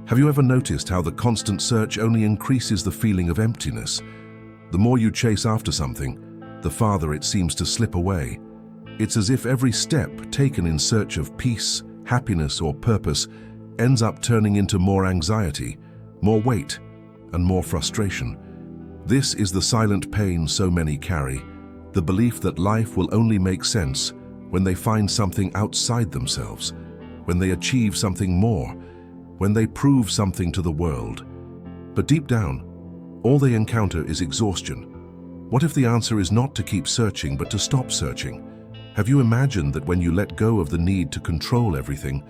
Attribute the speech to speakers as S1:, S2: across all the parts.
S1: Have you ever noticed how the constant search only increases the feeling of emptiness? The more you chase after something, the farther it seems to slip away. It's as if every step taken in search of peace, happiness, or purpose ends up turning into more anxiety, more weight, and more frustration. This is the silent pain so many carry, the belief that life will only make sense when they find something outside themselves, when they achieve something more, when they prove something to the world. But deep down, all they encounter is exhaustion. What if the answer is not to keep searching, but to stop searching? Have you imagined that when you let go of the need to control everything,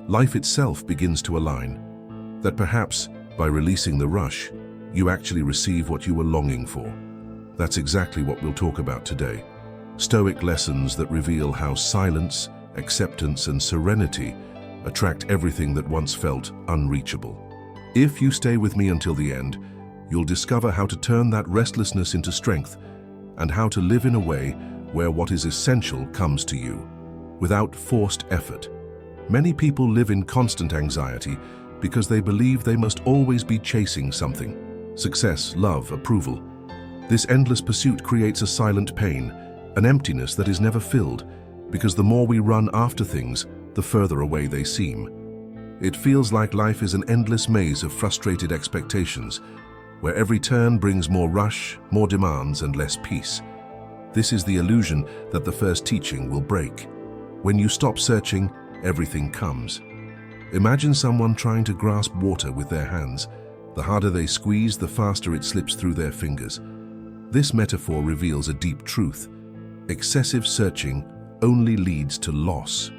S1: life itself begins to align? That perhaps, by releasing the rush, you actually receive what you were longing for? That's exactly what we'll talk about today. Stoic lessons that reveal how silence, acceptance, and serenity attract everything that once felt unreachable. If you stay with me until the end, you'll discover how to turn that restlessness into strength and how to live in a way where what is essential comes to you, without forced effort. Many people live in constant anxiety because they believe they must always be chasing something: success, love, approval. This endless pursuit creates a silent pain, an emptiness that is never filled, because the more we run after things, the further away they seem. It feels like life is an endless maze of frustrated expectations, where every turn brings more rush, more demands, and less peace. This is the illusion that the first teaching will break. When you stop searching, everything comes. Imagine someone trying to grasp water with their hands. The harder they squeeze, the faster it slips through their fingers. This metaphor reveals a deep truth. Excessive searching only leads to loss.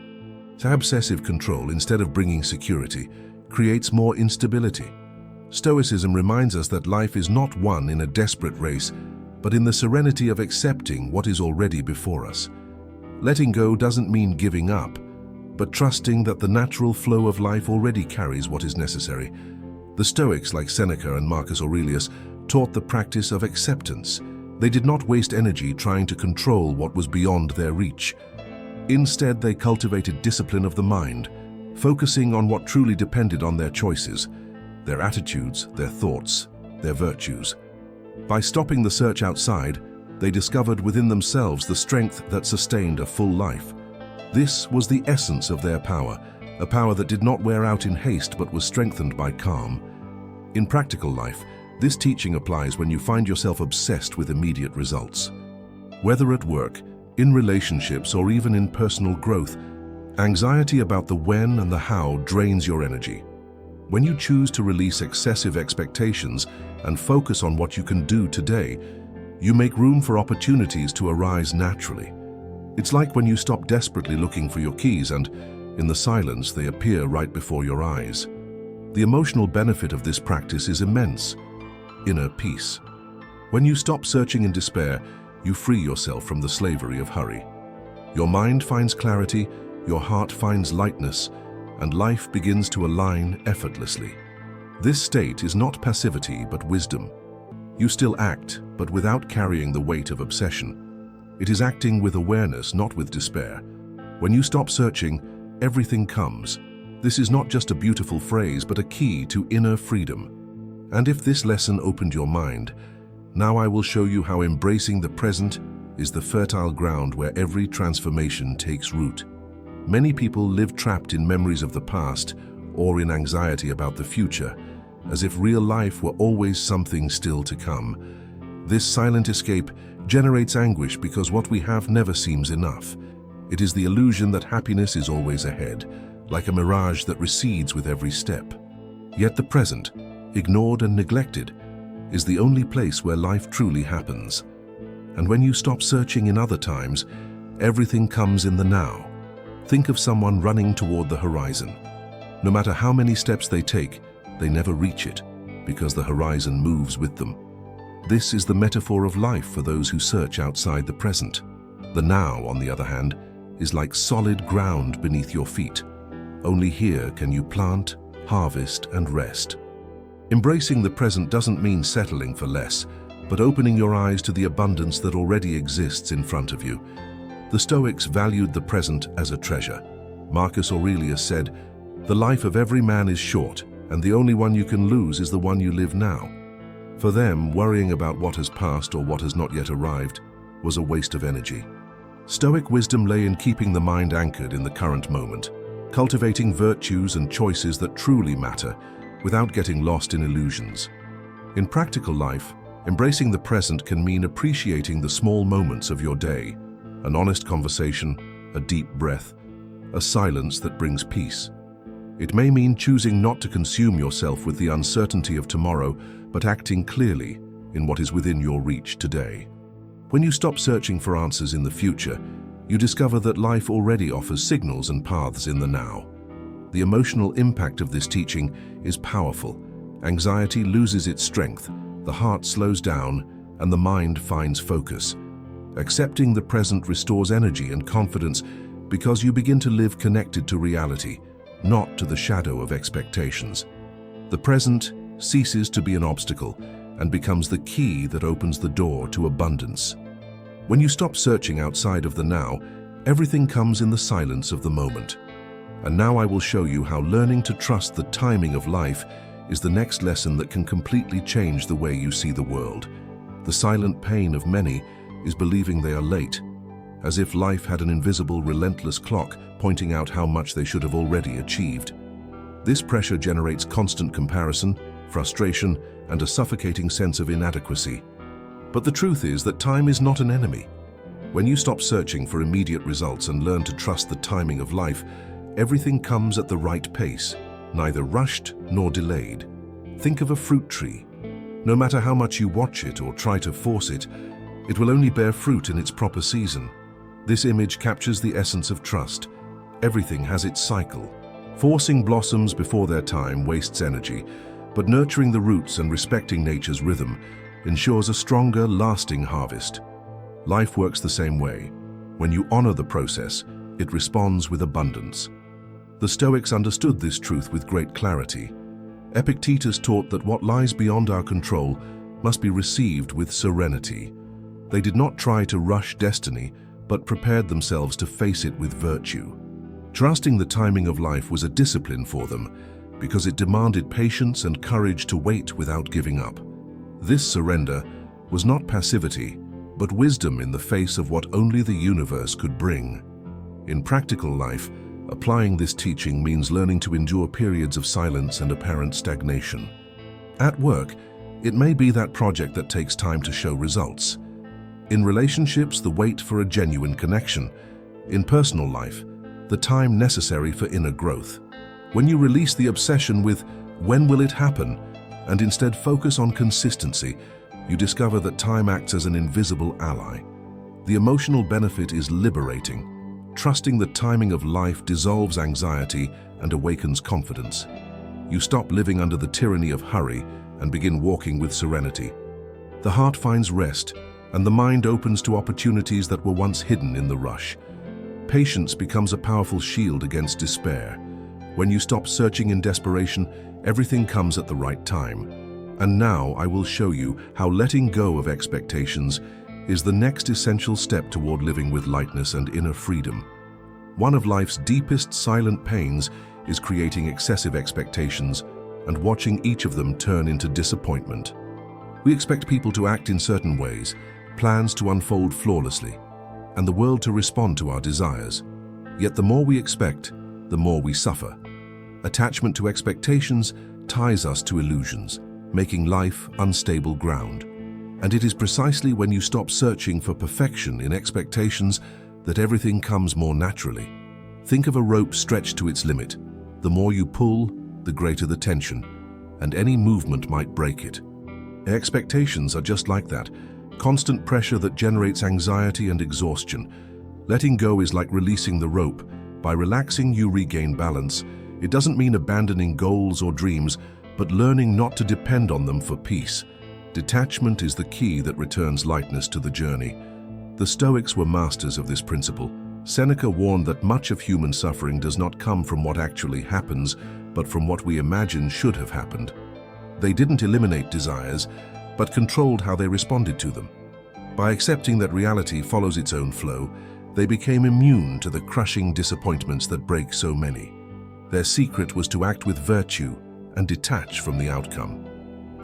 S1: Obsessive control, instead of bringing security, creates more instability. Stoicism reminds us that life is not won in a desperate race, but in the serenity of accepting what is already before us. Letting go doesn't mean giving up, but trusting that the natural flow of life already carries what is necessary. The Stoics, like Seneca and Marcus Aurelius, taught the practice of acceptance. They did not waste energy trying to control what was beyond their reach. Instead, they cultivated discipline of the mind, focusing on what truly depended on their choices, their attitudes, their thoughts, their virtues. By stopping the search outside, they discovered within themselves the strength that sustained a full life. This was the essence of their power, a power that did not wear out in haste but was strengthened by calm. In practical life, this teaching applies when you find yourself obsessed with immediate results. Whether at work, in relationships, or even in personal growth, anxiety about the when and the how drains your energy. When you choose to release excessive expectations and focus on what you can do today, you make room for opportunities to arise naturally. It's like when you stop desperately looking for your keys and, in the silence, they appear right before your eyes. The emotional benefit of this practice is immense. Inner peace. When you stop searching in despair, you free yourself from the slavery of hurry. Your mind finds clarity, your heart finds lightness, and life begins to align effortlessly. This state is not passivity but wisdom. You still act, but without carrying the weight of obsession. It is acting with awareness, not with despair. When you stop searching, everything comes. This is not just a beautiful phrase, but a key to inner freedom. And if this lesson opened your mind, now I will show you how embracing the present is the fertile ground where every transformation takes root. Many people live trapped in memories of the past or in anxiety about the future, as if real life were always something still to come. This silent escape generates anguish because what we have never seems enough. It is the illusion that happiness is always ahead, like a mirage that recedes with every step. Yet the present, ignored and neglected, is the only place where life truly happens. And when you stop searching in other times, everything comes in the now. Think of someone running toward the horizon. No matter how many steps they take, they never reach it, because the horizon moves with them. This is the metaphor of life for those who search outside the present. The now, on the other hand, is like solid ground beneath your feet. Only here can you plant, harvest, and rest. Embracing the present doesn't mean settling for less, but opening your eyes to the abundance that already exists in front of you. The Stoics valued the present as a treasure. Marcus Aurelius said, "The life of every man is short, and the only one you can lose is the one you live now. For them, worrying about what has passed or what has not yet arrived was a waste of energy. Stoic wisdom lay in keeping the mind anchored in the current moment, cultivating virtues and choices that truly matter without getting lost in illusions. In practical life, embracing the present can mean appreciating the small moments of your day, an honest conversation, a deep breath, a silence that brings peace. It may mean choosing not to consume yourself with the uncertainty of tomorrow, but acting clearly in what is within your reach today. When you stop searching for answers in the future, you discover that life already offers signals and paths in the now. The emotional impact of this teaching is powerful. Anxiety loses its strength, the heart slows down, and the mind finds focus. Accepting the present restores energy and confidence because you begin to live connected to reality, not to the shadow of expectations. The present ceases to be an obstacle and becomes the key that opens the door to abundance. When you stop searching outside of the now, everything comes in the silence of the moment. And now I will show you how learning to trust the timing of life is the next lesson that can completely change the way you see the world. The silent pain of many is believing they are late, as if life had an invisible, relentless clock pointing out how much they should have already achieved. This pressure generates constant comparison, frustration, and a suffocating sense of inadequacy. But the truth is that time is not an enemy. When you stop searching for immediate results and learn to trust the timing of life, everything comes at the right pace, neither rushed nor delayed. Think of a fruit tree. No matter how much you watch it or try to force it, it will only bear fruit in its proper season. This image captures the essence of trust. Everything has its cycle. Forcing blossoms before their time wastes energy, but nurturing the roots and respecting nature's rhythm ensures a stronger, lasting harvest. Life works the same way. When you honor the process, it responds with abundance. The Stoics understood this truth with great clarity. Epictetus taught that what lies beyond our control must be received with serenity. They did not try to rush destiny, but prepared themselves to face it with virtue. Trusting the timing of life was a discipline for them because it demanded patience and courage to wait without giving up. This surrender was not passivity, but wisdom in the face of what only the universe could bring. In practical life, applying this teaching means learning to endure periods of silence and apparent stagnation. At work, it may be that project that takes time to show results. In relationships, the wait for a genuine connection. In personal life, the time necessary for inner growth. When you release the obsession with "when will it happen?" and instead focus on consistency, you discover that time acts as an invisible ally. The emotional benefit is liberating. Trusting the timing of life dissolves anxiety and awakens confidence. You stop living under the tyranny of hurry and begin walking with serenity. The heart finds rest, and the mind opens to opportunities that were once hidden in the rush. Patience becomes a powerful shield against despair. When you stop searching in desperation, everything comes at the right time. And now I will show you how letting go of expectations is the next essential step toward living with lightness and inner freedom. One of life's deepest silent pains is creating excessive expectations and watching each of them turn into disappointment. We expect people to act in certain ways, plans to unfold flawlessly, and the world to respond to our desires. Yet the more we expect, the more we suffer. Attachment to expectations ties us to illusions, making life unstable ground. And it is precisely when you stop searching for perfection in expectations that everything comes more naturally. Think of a rope stretched to its limit. The more you pull, the greater the tension, and any movement might break it. Expectations are just like that, constant pressure that generates anxiety and exhaustion. Letting go is like releasing the rope. By relaxing, you regain balance. It doesn't mean abandoning goals or dreams, but learning not to depend on them for peace. Detachment is the key that returns lightness to the journey. The Stoics were masters of this principle. Seneca warned that much of human suffering does not come from what actually happens, but from what we imagine should have happened. They didn't eliminate desires, but controlled how they responded to them. By accepting that reality follows its own flow, they became immune to the crushing disappointments that break so many. Their secret was to act with virtue and detach from the outcome.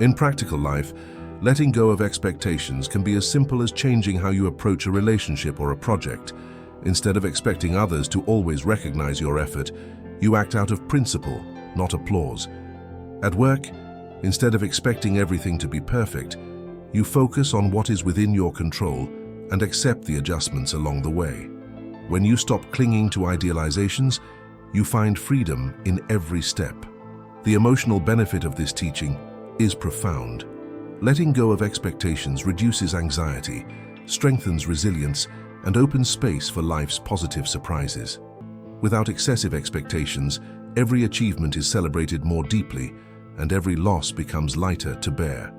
S1: In practical life, letting go of expectations can be as simple as changing how you approach a relationship or a project. Instead of expecting others to always recognize your effort, you act out of principle, not applause. At work, instead of expecting everything to be perfect, you focus on what is within your control and accept the adjustments along the way. When you stop clinging to idealizations, you find freedom in every step. The emotional benefit of this teaching is profound. Letting go of expectations reduces anxiety, strengthens resilience, and opens space for life's positive surprises. Without excessive expectations, every achievement is celebrated more deeply, and every loss becomes lighter to bear.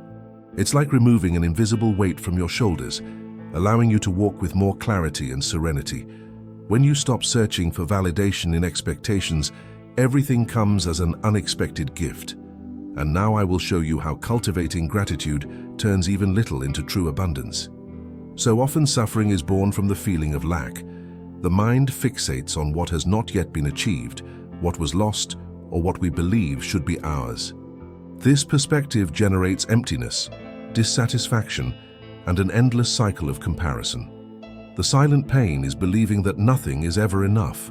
S1: It's like removing an invisible weight from your shoulders, allowing you to walk with more clarity and serenity. When you stop searching for validation in expectations, everything comes as an unexpected gift. And now I will show you how cultivating gratitude turns even little into true abundance. So often suffering is born from the feeling of lack. The mind fixates on what has not yet been achieved, what was lost, or what we believe should be ours. This perspective generates emptiness, dissatisfaction, and an endless cycle of comparison. The silent pain is believing that nothing is ever enough.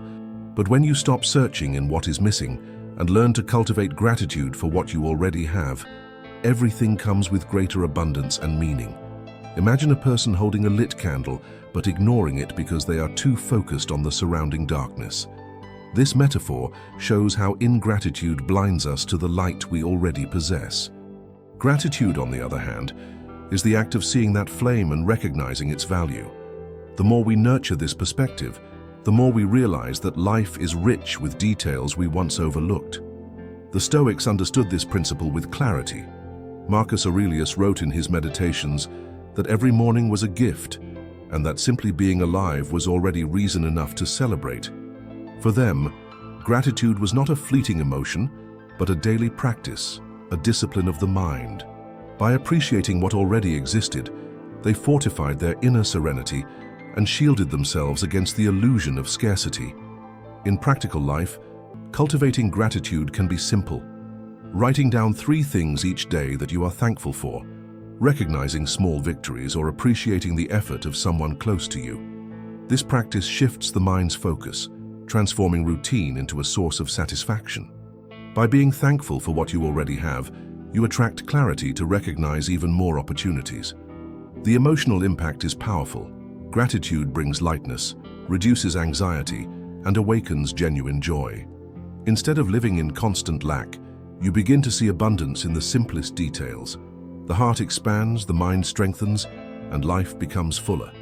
S1: But when you stop searching in what is missing and learn to cultivate gratitude for what you already have, everything comes with greater abundance and meaning. Imagine a person holding a lit candle but ignoring it because they are too focused on the surrounding darkness. This metaphor shows how ingratitude blinds us to the light we already possess. Gratitude, on the other hand, is the act of seeing that flame and recognizing its value. The more we nurture this perspective, the more we realize that life is rich with details we once overlooked. The Stoics understood this principle with clarity. Marcus Aurelius wrote in his Meditations that every morning was a gift, and that simply being alive was already reason enough to celebrate. For them, gratitude was not a fleeting emotion, but a daily practice, a discipline of the mind. By appreciating what already existed, they fortified their inner serenity and shielded themselves against the illusion of scarcity. In practical life, cultivating gratitude can be simple. Writing down 3 things each day that you are thankful for, recognizing small victories, or appreciating the effort of someone close to you. This practice shifts the mind's focus, transforming routine into a source of satisfaction. By being thankful for what you already have, you attract clarity to recognize even more opportunities. The emotional impact is powerful. Gratitude brings lightness, reduces anxiety, and awakens genuine joy. Instead of living in constant lack, you begin to see abundance in the simplest details. The heart expands, the mind strengthens, and life becomes fuller.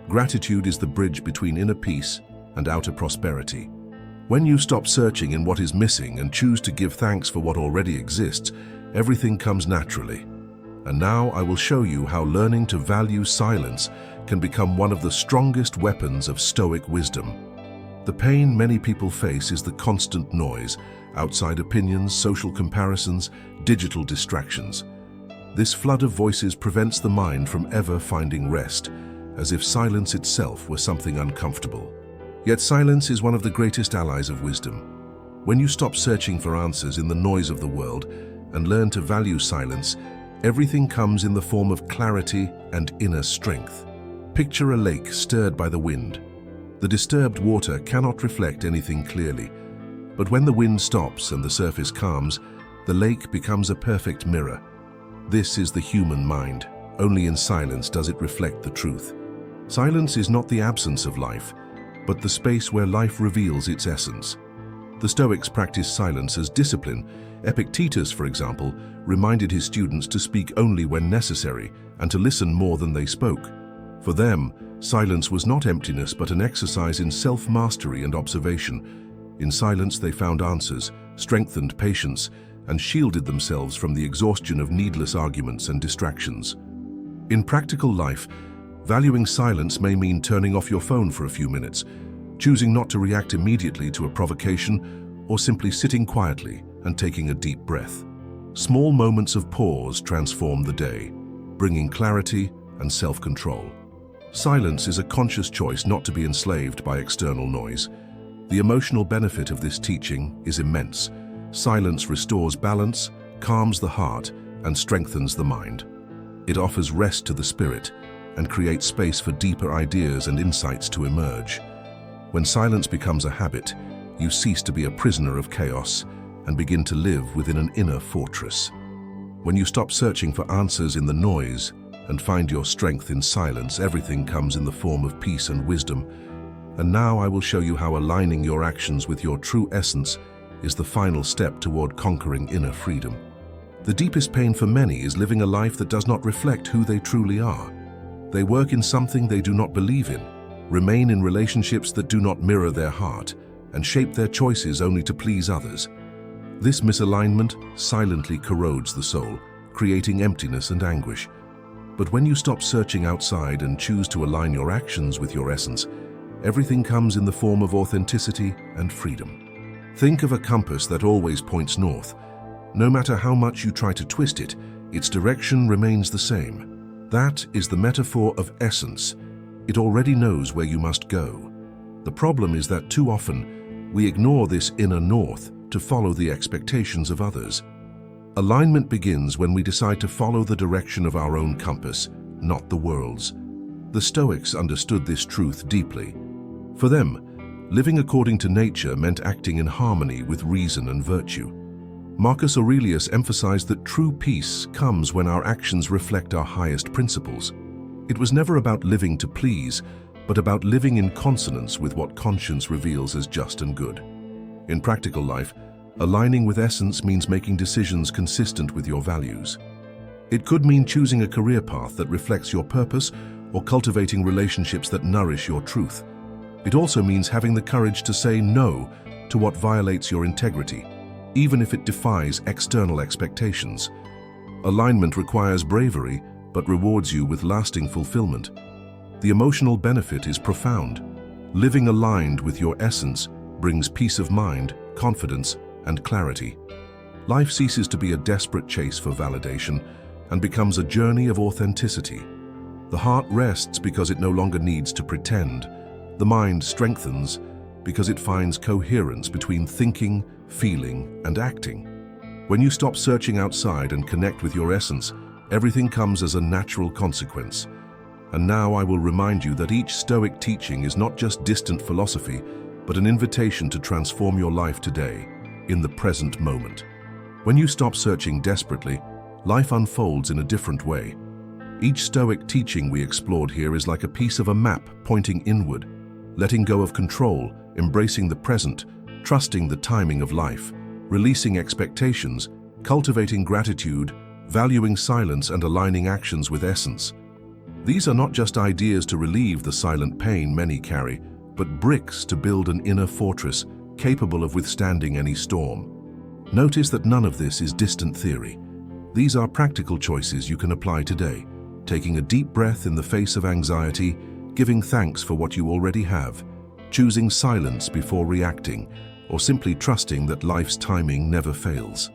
S1: Gratitude is the bridge between inner peace and outer prosperity. When you stop searching in what is missing and choose to give thanks for what already exists, everything comes naturally. And now I will show you how learning to value silence can become one of the strongest weapons of Stoic wisdom. The pain many people face is the constant noise, outside opinions, social comparisons, digital distractions. This flood of voices prevents the mind from ever finding rest, as if silence itself were something uncomfortable. Yet silence is one of the greatest allies of wisdom. When you stop searching for answers in the noise of the world and learn to value silence, everything comes in the form of clarity and inner strength. Picture a lake stirred by the wind. The disturbed water cannot reflect anything clearly, but when the wind stops and the surface calms, the lake becomes a perfect mirror. This is the human mind. Only in silence does it reflect the truth. Silence is not the absence of life, but the space where life reveals its essence. The Stoics practiced silence as discipline. Epictetus, for example, reminded his students to speak only when necessary and to listen more than they spoke. For them, silence was not emptiness but an exercise in self-mastery and observation. In silence they found answers, strengthened patience, and shielded themselves from the exhaustion of needless arguments and distractions. In practical life, valuing silence may mean turning off your phone for a few minutes, choosing not to react immediately to a provocation, or simply sitting quietly and taking a deep breath. Small moments of pause transform the day, bringing clarity and self-control. Silence is a conscious choice not to be enslaved by external noise. The emotional benefit of this teaching is immense. silence restores balance, calms the heart, and strengthens the mind. It offers rest to the spirit and creates space for deeper ideas and insights to emerge. When silence becomes a habit, you cease to be a prisoner of chaos and begin to live within an inner fortress. When you stop searching for answers in the noise and find your strength in silence, everything comes in the form of peace and wisdom. And now I will show you how aligning your actions with your true essence is the final step toward conquering inner freedom. The deepest pain for many is living a life that does not reflect who they truly are. They work in something they do not believe in, remain in relationships that do not mirror their heart, and shape their choices only to please others. This misalignment silently corrodes the soul, creating emptiness and anguish. But when you stop searching outside and choose to align your actions with your essence, everything comes in the form of authenticity and freedom. Think of a compass that always points north. No matter how much you try to twist it, its direction remains the same. That is the metaphor of essence. It already knows where you must go. The problem is that too often we ignore this inner north to follow the expectations of others. Alignment begins when we decide to follow the direction of our own compass, not the world's. The Stoics understood this truth deeply. For them, living according to nature meant acting in harmony with reason and virtue. Marcus Aurelius emphasized that true peace comes when our actions reflect our highest principles. It was never about living to please, but about living in consonance with what conscience reveals as just and good. In practical life, aligning with essence means making decisions consistent with your values. It could mean choosing a career path that reflects your purpose or cultivating relationships that nourish your truth. It also means having the courage to say no to what violates your integrity, even if it defies external expectations. Alignment requires bravery, but rewards you with lasting fulfillment. The emotional benefit is profound. Living aligned with your essence brings peace of mind, confidence, and clarity. Life ceases to be a desperate chase for validation and becomes a journey of authenticity. The heart rests because it no longer needs to pretend. The mind strengthens because it finds coherence between thinking, feeling, and acting. When you stop searching outside and connect with your essence, everything comes as a natural consequence. And now I will remind you that each Stoic teaching is not just distant philosophy, but an invitation to transform your life today, in the present moment. When you stop searching desperately, life unfolds in a different way. Each Stoic teaching we explored here is like a piece of a map pointing inward, letting go of control, embracing the present, trusting the timing of life, releasing expectations, cultivating gratitude, valuing silence, and aligning actions with essence. These are not just ideas to relieve the silent pain many carry, but bricks to build an inner fortress capable of withstanding any storm. Notice that none of this is distant theory. These are practical choices you can apply today, taking a deep breath in the face of anxiety, giving thanks for what you already have, choosing silence before reacting, or simply trusting that life's timing never fails.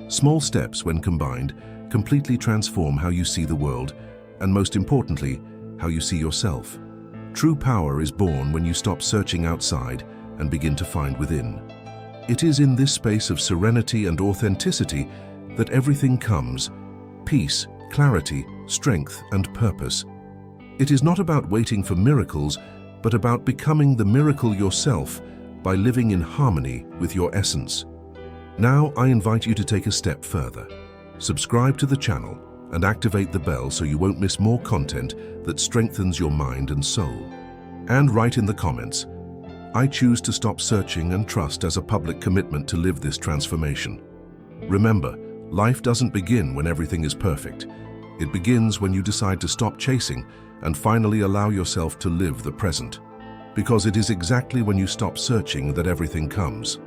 S1: Small steps, when combined, completely transform how you see the world, and most importantly, how you see yourself. True power is born when you stop searching outside and begin to find within. It is in this space of serenity and authenticity that everything comes: peace, clarity, strength, and purpose. It is not about waiting for miracles, but about becoming the miracle yourself by living in harmony with your essence. Now I invite you to take a step further. Subscribe to the channel and activate the bell so you won't miss more content that strengthens your mind and soul. And write in the comments, "I choose to stop searching and trust," as a public commitment to live this transformation. Remember, life doesn't begin when everything is perfect. It begins when you decide to stop chasing and finally allow yourself to live the present. Because it is exactly when you stop searching that everything comes.